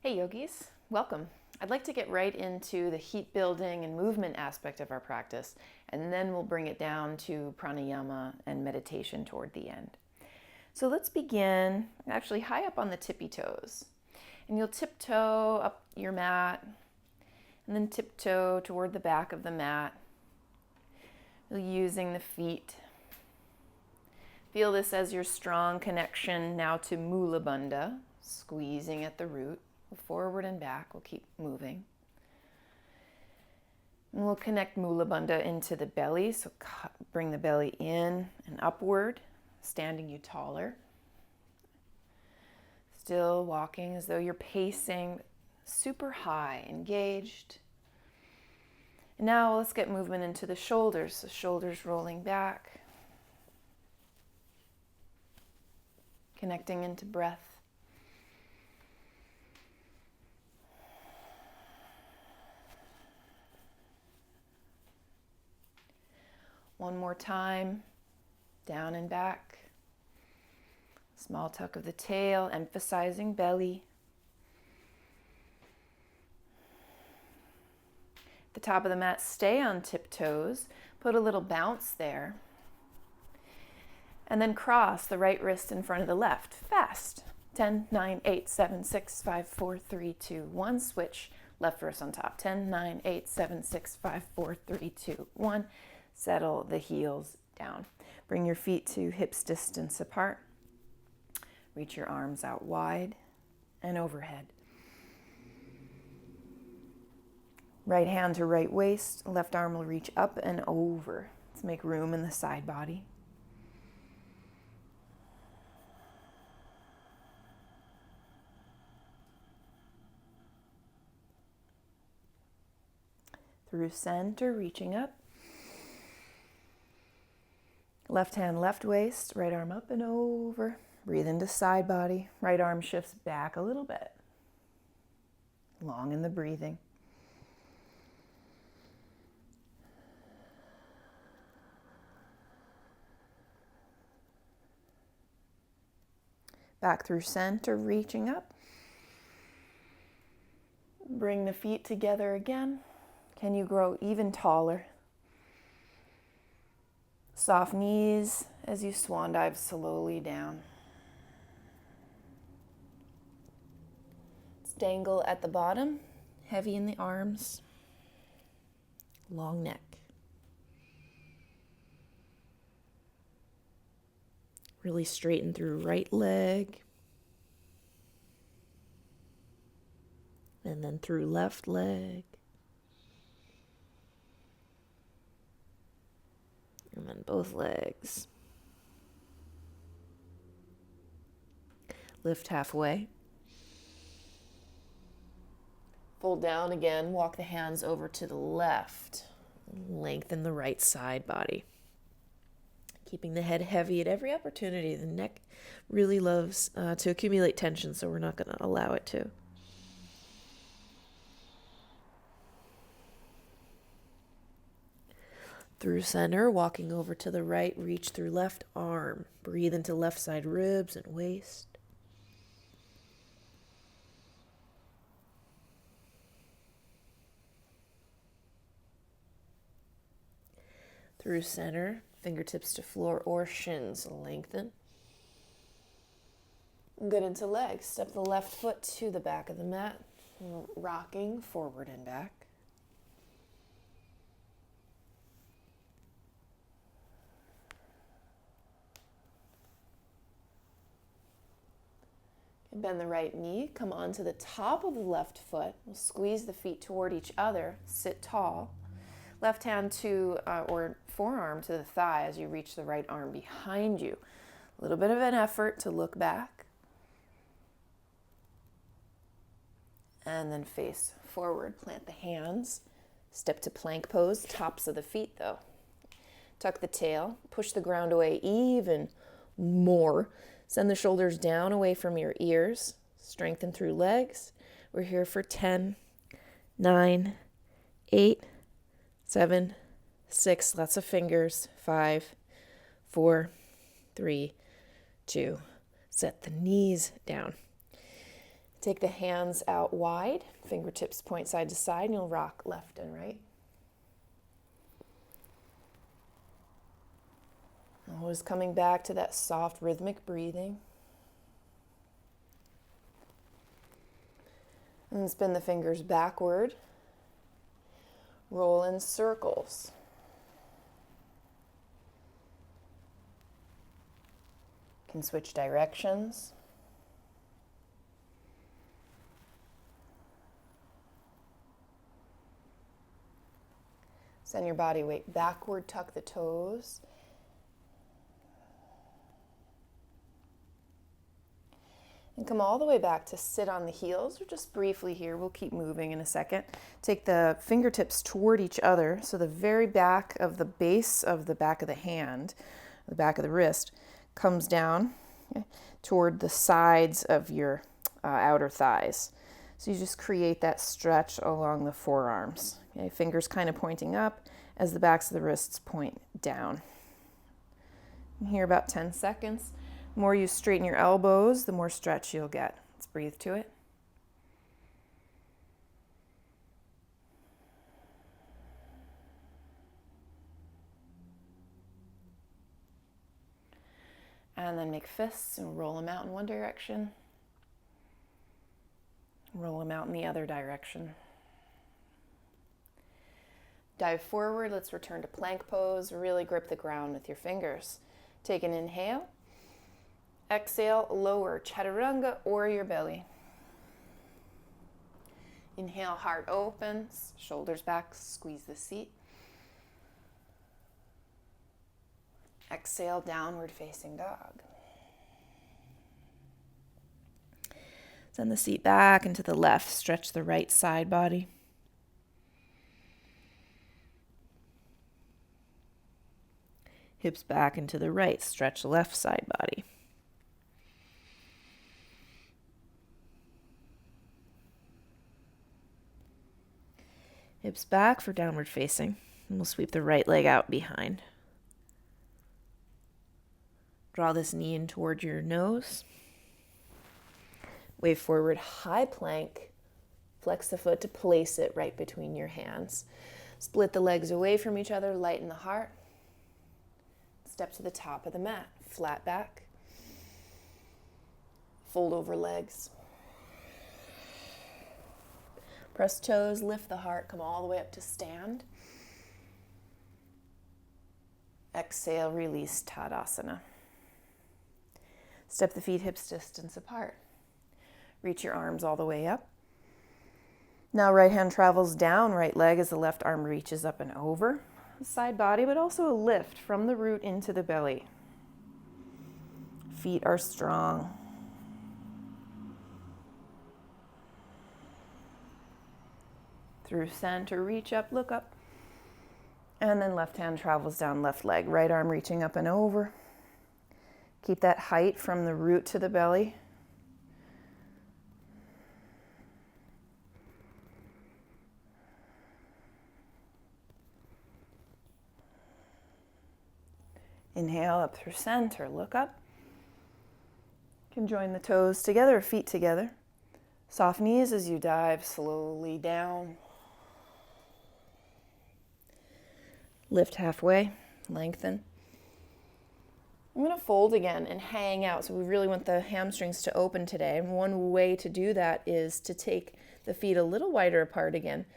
Hey yogis, welcome. I'd like to get right into the heat building and movement aspect of our practice, and then we'll bring it down to pranayama and meditation toward the end. So let's begin actually high up on the tippy toes. And you'll tiptoe up your mat and then tiptoe toward the back of the mat, using the feet. Feel this as your strong connection now to Mula Bandha, squeezing at the root. Forward and back, we'll keep moving. And we'll connect Mula Bandha into the belly, so bring the belly in and upward, standing you taller. Still walking as though you're pacing super high, engaged. And now let's get movement into the shoulders, so shoulders rolling back, connecting into breath. One more time, down and back. Small tuck of the tail, emphasizing belly. At the top of the mat, stay on tiptoes. Put a little bounce there. And then cross the right wrist in front of the left. Fast. 10, 9, 8, 7, 6, 5, 4, 3, 2, 1. Switch. Left wrist on top. 10, 9, 8, 7, 6, 5, 4, 3, 2, 1. Settle the heels down. Bring your feet to hips distance apart. Reach your arms out wide and overhead. Right hand to right waist. Left arm will reach up and over. Let's make room in the side body. Through center, reaching up. Left hand, left waist, right arm up and over. Breathe into side body. Right arm shifts back a little bit. Long in the breathing. Back through center, reaching up. Bring the feet together again. Can you grow even taller? Soft knees as you swan dive slowly down. Let's dangle at the bottom, heavy in the arms, long neck. Really straighten through right leg, and then through left leg. And then both legs. Lift halfway. Fold down again. Walk the hands over to the left. Lengthen the right side body. Keeping the head heavy at every opportunity. The neck really loves to accumulate tension, so we're not going to allow it to. Through center, walking over to the right, reach through left arm. Breathe into left side ribs and waist. Through center, fingertips to floor or shins, lengthen. Good into legs. Step the left foot to the back of the mat, rocking forward and back. Bend the right knee, come onto the top of the left foot. We'll squeeze the feet toward each other, sit tall. Left hand to, or forearm to the thigh as you reach the right arm behind you. A little bit of an effort to look back. And then face forward, plant the hands. Step to plank pose, tops of the feet though. Tuck the tail, push the ground away even more. Send the shoulders down away from your ears. Strengthen through legs. We're here for 10, 9, 8, 7, 6. Lots of fingers. 5, 4, 3, 2. Set the knees down. Take the hands out wide, fingertips point side to side, and you'll rock left and right. Always coming back to that soft rhythmic breathing. And spin the fingers backward. Roll in circles. You can switch directions. Send your body weight backward, tuck the toes. And come all the way back to sit on the heels, or just briefly here. We'll keep moving in a second. Take the fingertips toward each other, so the very back of the base of the back of the hand, the back of the wrist, comes down toward the sides of your outer thighs. So you just create that stretch along the forearms. Okay? Fingers kind of pointing up as the backs of the wrists point down. And here about 10 seconds. The more you straighten your elbows, the more stretch you'll get. Let's breathe to it. And then make fists and roll them out in one direction. Roll them out in the other direction. Dive forward. Let's return to plank pose. Really grip the ground with your fingers. Take an inhale. Exhale, lower chaturanga or your belly. Inhale, heart opens, shoulders back, squeeze the seat. Exhale, downward facing dog. Send the seat back and to the left. Stretch the right side body. Hips back and to the right. Stretch left side body. Hips back for downward facing. And we'll sweep the right leg out behind. Draw this knee in toward your nose. Wave forward, high plank. Flex the foot to place it right between your hands. Split the legs away from each other, lighten the heart. Step to the top of the mat, flat back. Fold over legs. Press toes, lift the heart, come all the way up to stand. Exhale, release Tadasana. Step the feet hips distance apart. Reach your arms all the way up. Now right hand travels down, right leg as the left arm reaches up and over. Side body, but also a lift from the root into the belly. Feet are strong. Through center, reach up, look up. And then left hand travels down left leg, right arm reaching up and over. Keep that height from the root to the belly. Inhale up through center, look up. You can join the toes together, feet together. Soft knees as you dive slowly down. Lift halfway, lengthen. I'm going to fold again and hang out. So we really want the hamstrings to open today. And one way to do that is to take the feet a little wider apart again.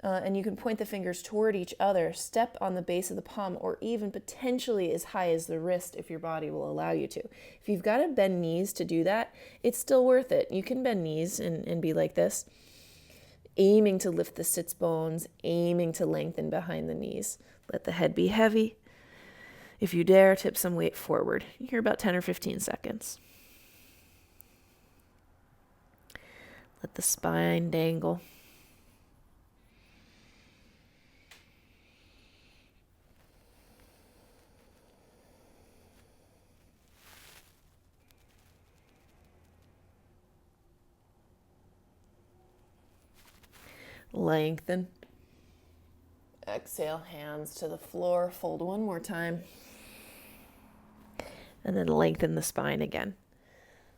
And you can point the fingers toward each other, step on the base of the palm, or even potentially as high as the wrist if your body will allow you to. If you've got to bend knees to do that, it's still worth it. You can bend knees and be like this, aiming to lift the sits bones, aiming to lengthen behind the knees. Let the head be heavy. If you dare, tip some weight forward. Here about 10 or 15 seconds. Let the spine dangle. Lengthen. Exhale, hands to the floor. Fold one more time. And then lengthen the spine again.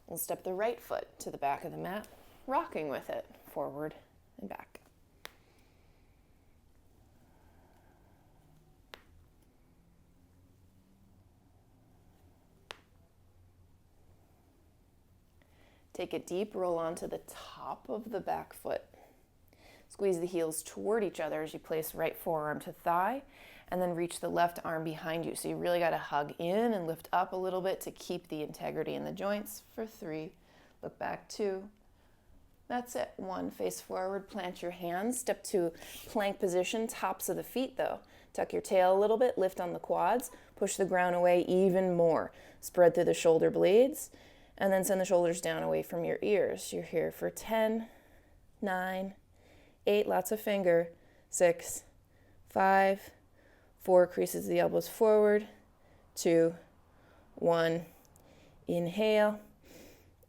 We'll step the right foot to the back of the mat. rocking with it, forward and back. Take a deep roll onto the top of the back foot. Squeeze the heels toward each other as you place right forearm to thigh, and then reach the left arm behind you. So you really got to hug in and lift up a little bit to keep the integrity in the joints for 3. Look back, 2. That's it. 1, face forward, plant your hands, step to plank position, tops of the feet though. Tuck your tail a little bit, lift on the quads, push the ground away even more. Spread through the shoulder blades, and then send the shoulders down away from your ears. You're here for 10, 9, 8, lots of finger, 6, 5, 4, creases the elbows forward, 2, 1, inhale,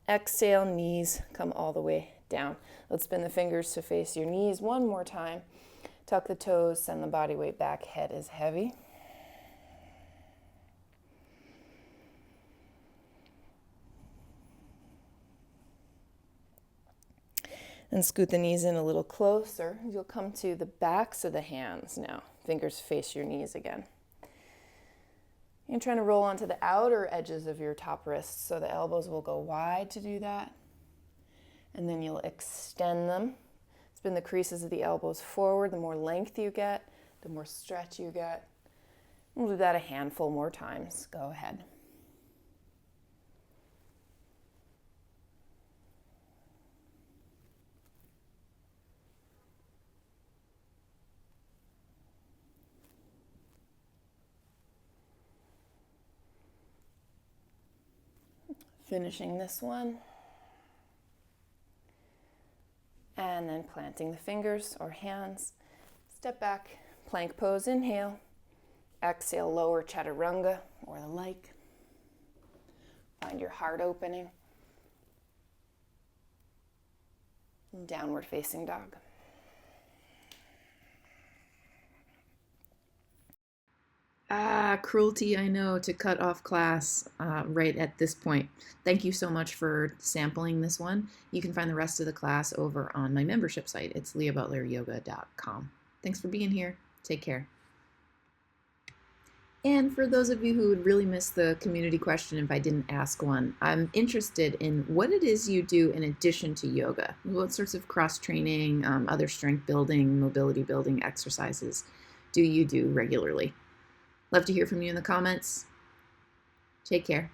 exhale, knees come all the way down. Let's spin the fingers to face your knees one more time. Tuck the toes, send the body weight back, head is heavy. And scoot the knees in a little closer. You'll come to the backs of the hands now. Fingers face your knees again. You're trying to roll onto the outer edges of your top wrists, so the elbows will go wide to do that. And then you'll extend them. Spin the creases of the elbows forward. The more length you get, the more stretch you get. We'll do that a handful more times. Go ahead. Finishing this one. And then planting the fingers or hands. Step back, plank pose, inhale. Exhale, lower chaturanga or the like. Find your heart opening. Downward facing dog. Cruelty, I know, to cut off class right at this point. Thank you so much for sampling this one. You can find the rest of the class over on my membership site. It's leahbutleryoga.com. Thanks for being here. Take care. And for those of you who would really miss the community question if I didn't ask one, I'm interested in what it is you do in addition to yoga. What sorts of cross-training, other strength building, mobility building exercises do you do regularly? Love to hear from you in the comments. Take care.